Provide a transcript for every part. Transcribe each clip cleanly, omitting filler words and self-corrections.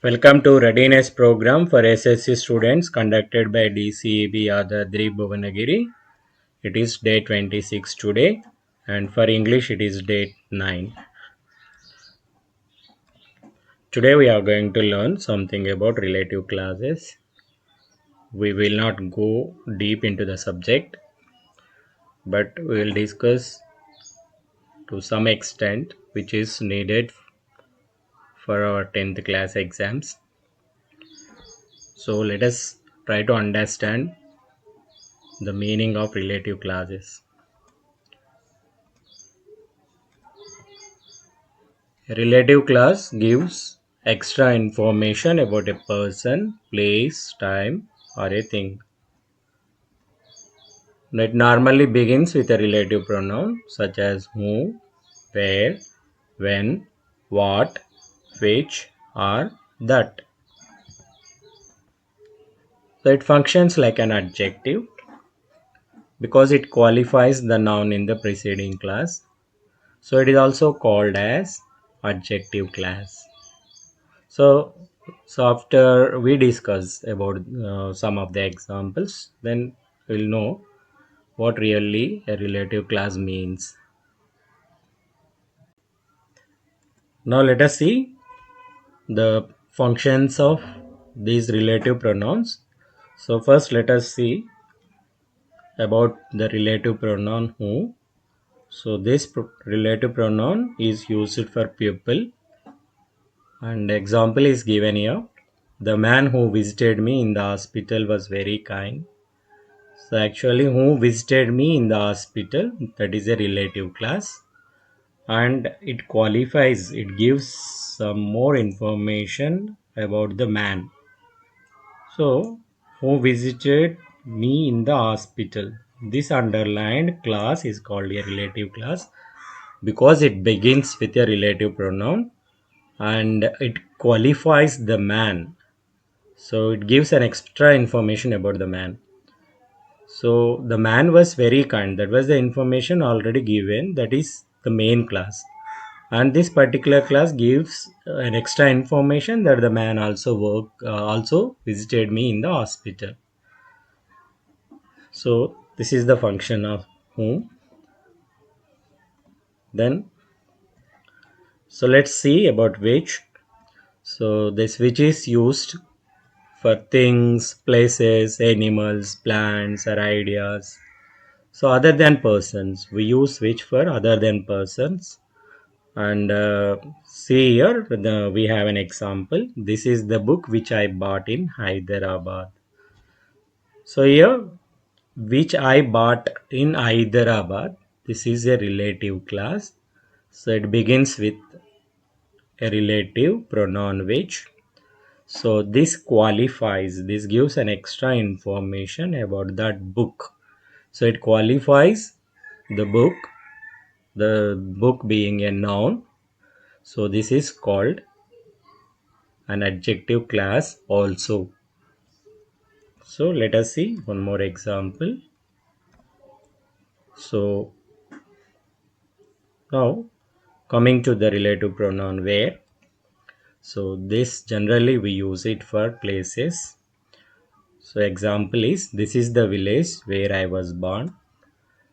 Welcome to Readiness Program for SSC students conducted by DCEB Yadadri Bhuvanagiri. It is day 26 today, and for English it is day 9. Today we are going to learn something about relative clauses. We will not go deep into the subject, but we will discuss to some extent which is needed for our 10th class exams. So let us try to understand the meaning of relative clauses. A relative clause gives extra information about a person, place, time, or a thing. It normally begins with a relative pronoun such as who, where, when, what, which, or that. So it functions like an adjective because it qualifies the noun in the preceding clause. So it is also called as adjective clause. So, after we discuss about some of the examples, then we'll know what really a relative clause means. Now let us see the functions of these relative pronouns. So first let us see about the relative pronoun who. So this relative pronoun is used for people, and example is given here. The man who visited me in the hospital was very kind. So actually who visited me in the hospital, that is a relative clause, and it qualifies, it gives some more information about the man. So who visited me in the hospital, this underlined clause is called a relative clause because it begins with a relative pronoun and it qualifies the man. So it gives an extra information about the man. So the man was very kind. That was the information already given. That is the main class. And this particular class gives an extra information that the man also visited me in the hospital. So this is the function of whom. Then, so let's see about which. So this which is used for things, places, animals, plants, or ideas. So other than persons, we use which for other than persons. And see here, we have an example. This is the book which I bought in Hyderabad. So here, which I bought in Hyderabad, this is a relative clause. So it begins with a relative pronoun which. So this qualifies, this gives an extra information about that book. So it qualifies the book being a noun. So this is called an adjective clause also. So let us see one more example. So now coming to the relative pronoun where. So this generally we use it for places. So example is, this is the village where I was born.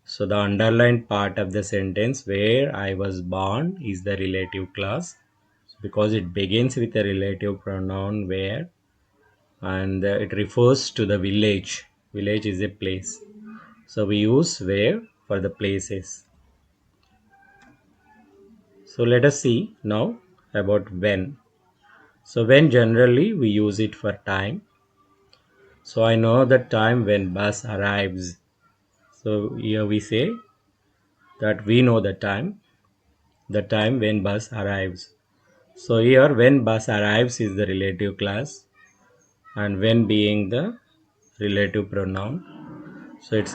So the underlined part of the sentence where I was born is the relative clause because it begins with a relative pronoun where, and it refers to the village. Village is a place. So we use where for the places. So let us see now about when. So when generally we use it for time. So I know the time when bus arrives. So here we say that we know the time when bus arrives. So here when bus arrives is the relative clause and when being the relative pronoun. So it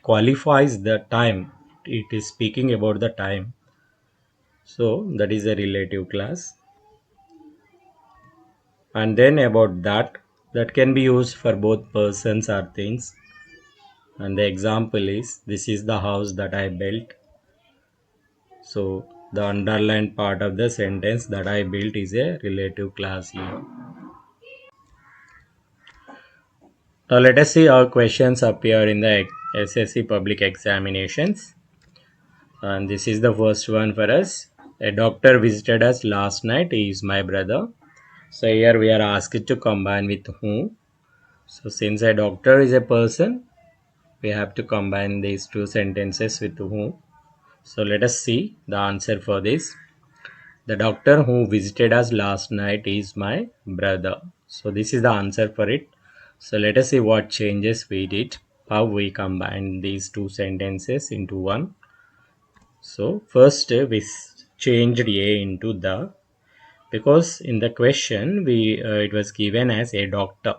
qualifies the time. It is speaking about the time. So that is a relative clause. And then about that can be used for both persons or things. And the example is, this is the house that I built. So the underlined part of the sentence that I built is a relative clause here. Now let us see how questions appear in the SSC public examinations. And this is the first one for us. A doctor visited us last night. He is my brother. So here we are asked to combine with who. So since a doctor is a person, we have to combine these two sentences with who. So let us see the answer for this. The doctor who visited us last night is my brother. So this is the answer for it. So let us see what changes we did, how we combine these two sentences into one. So first we changed a into the, because in the question we it was given as a doctor,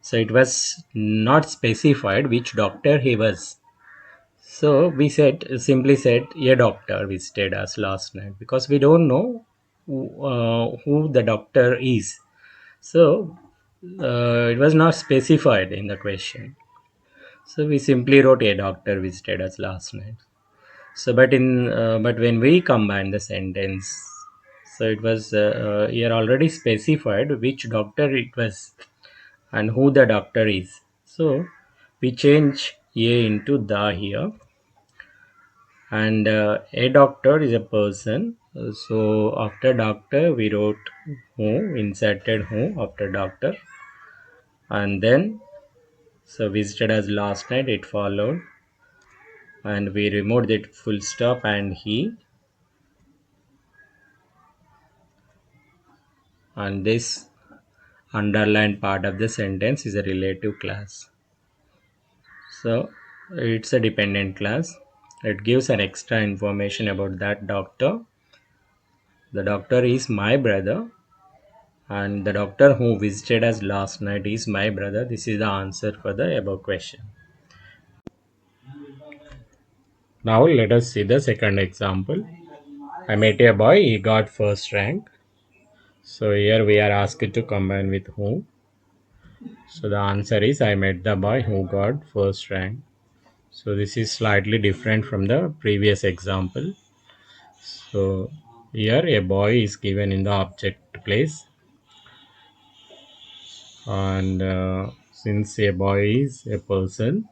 so it was not specified which doctor he was. So we simply said a doctor visited us last night, because we don't know who the doctor is. So it was not specified in the question. So we simply wrote a doctor visited us last night. So but when we combine the sentence, so it was here already specified which doctor it was and who the doctor is. So we change a into the here, and a doctor is a person. So after doctor we wrote who, inserted who after doctor, and then so visited us last night, it followed, and we removed it full stop and he, and this underlined part of the sentence is a relative clause. So it's a dependent clause. It gives an extra information about that doctor. The doctor is my brother, and the doctor who visited us last night is my brother. This is the answer for the above question. Now let us see the second example. I met a boy, he got first rank. So here we are asked to combine with who. So the answer is I met the boy who got first rank. So this is slightly different from the previous example. So here a boy is given in the object place, and since a boy is a person,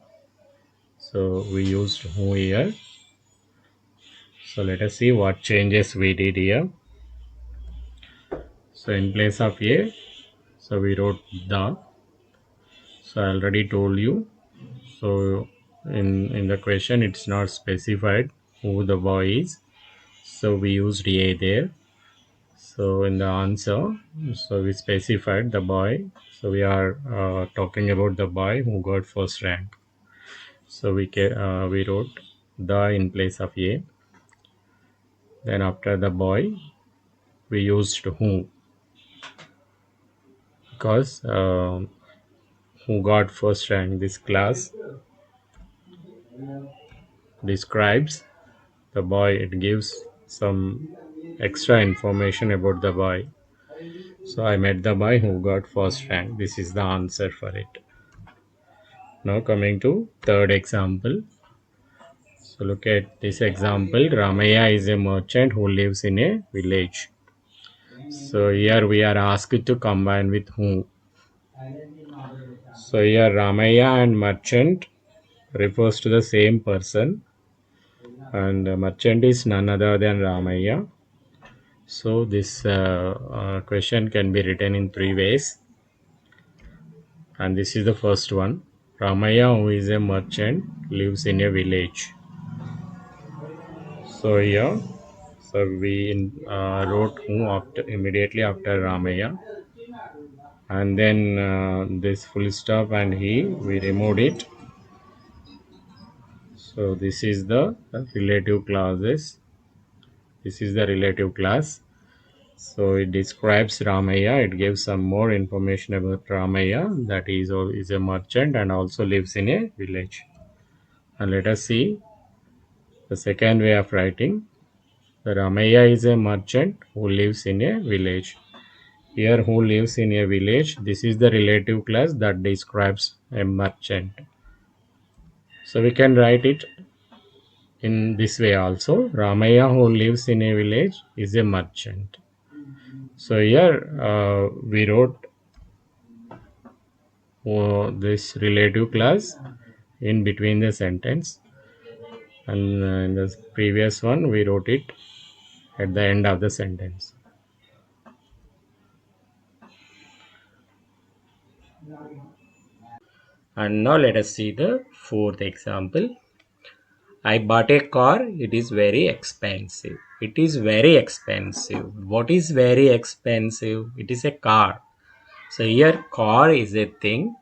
so we used who here. So let us see what changes we did here. So in place of a, so we wrote the. So I already told you. So in the question it's not specified who the boy is, so we used a there. So in the answer, so we specified the boy. So we are talking about the boy who got first rank. So we wrote the in place of a. Then after the boy, we used who, because who got first rank. This class describes the boy. It gives some extra information about the boy. So I met the boy who got first rank. This is the answer for it. Now coming to third example. So look at this example. Ramaya is a merchant who lives in a village. So here we are asked to combine with who. So here Ramaya and merchant refers to the same person, and merchant is none other than Ramaya. So this question can be written in three ways, and this is the first one. Ramaya, who is a merchant, lives in a village. So here, so we wrote who after, immediately after Ramaya, and then this full stop and he, we removed it. So this is the relative clauses. This is the relative clause. So it describes Ramaya. It gives some more information about Ramaya, that he is a merchant and also lives in a village. And let us see the second way of writing. The Ramaya is a merchant who lives in a village. Here, who lives in a village, this is the relative clause that describes a merchant. So we can write it in this way also. Ramaya, who lives in a village, is a merchant. So here we wrote this relative clause in between the sentence, and in the previous one we wrote it at the end of the sentence. And now let us see the fourth example. I bought a car. It is very expensive. It is very expensive. What is very expensive? It is a car. So here car is a thing.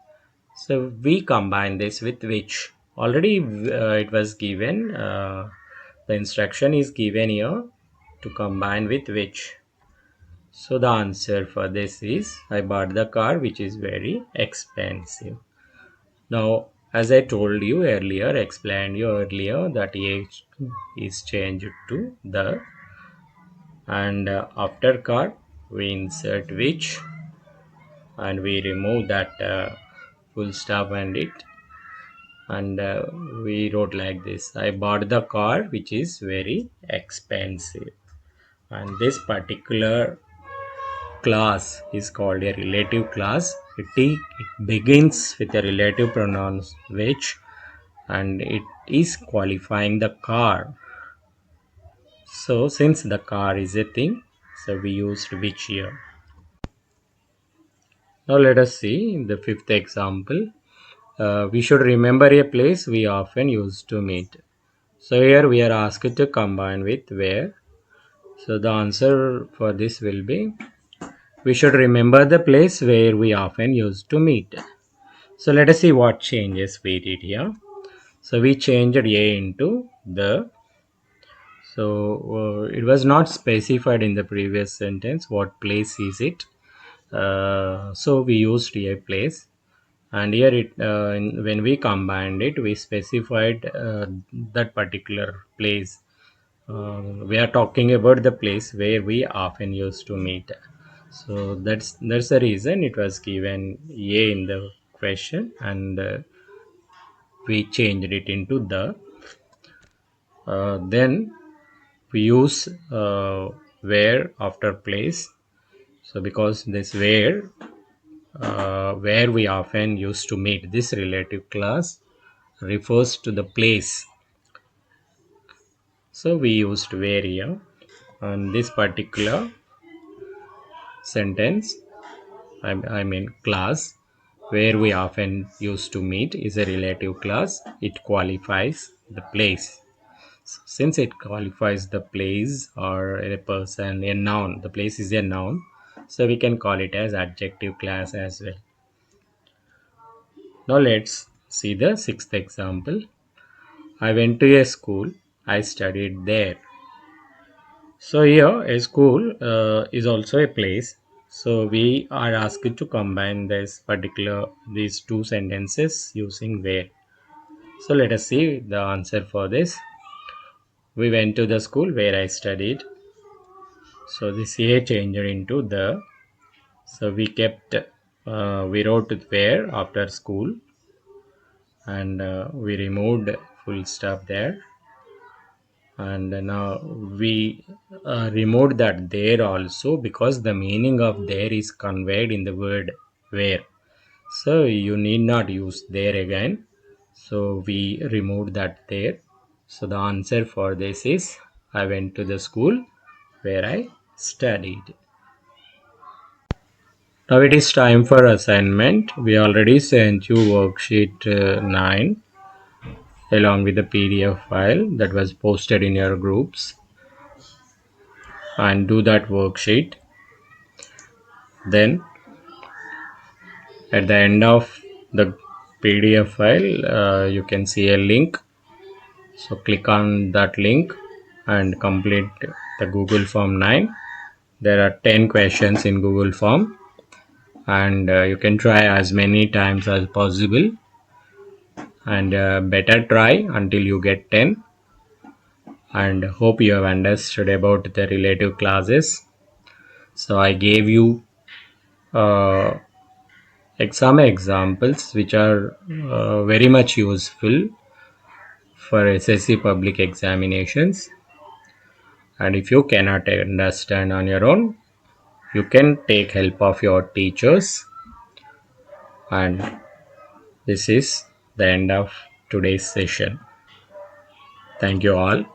So we combine this with which. Already it was given. The instruction is given here to combine with which. So the answer for this is I bought the car which is very expensive. Now, as I told you earlier, explained you earlier, that age is changed to the, and after car we insert which, and we remove that full stop and it, and we wrote like this: I bought the car which is very expensive. And this particular class is called a relative class. It begins with a relative pronouns which, and it is qualifying the car. So since the car is a thing, so we used which here. Now let us see the fifth example. We should remember a place we often used to meet. So here we are asked to combine with where. So the answer for this will be we should remember the place where we often used to meet. So let us see what changes we did here. So we changed a into the. So it was not specified in the previous sentence what place is it. So we used a place, and here it when we combined it we specified that particular place. We are talking about the place where we often used to meet. So that's the reason it was given a in the question, and we changed it into the. Then we use where after place. So because this where we often used to meet, this relative class refers to the place. So we used where here, and this particular sentence, I mean class, where we often used to meet is a relative class. It qualifies the place. Since it qualifies the place or a person, a noun, the place is a noun, so we can call it as adjective class as well. Now let's see the sixth example. I went to a school. I studied there. So here a school is also a place. So we are asked to combine these two sentences using where. So let us see the answer for this. We went to the school where I studied. So this a changed into the. So we kept we wrote where after school, and we removed full stop there, and now we removed that there also because the meaning of there is conveyed in the word where. So you need not use there again. So we removed that there. So the answer for this is I went to the school where I studied. Now it is time for assignment. We already sent you worksheet 9 along with the PDF file that was posted in your groups, and do that worksheet. Then at the end of the PDF file you can see a link. So click on that link and complete the Google Form 9. There are 10 questions in Google Form, and you can try as many times as possible, and better try until you get 10. And hope you have understood about the relative classes. So I gave you uh, some examples which are very much useful for SSC public examinations. And if you cannot understand on your own, you can take help of your teachers. And this is the end of today's session. Thank you all.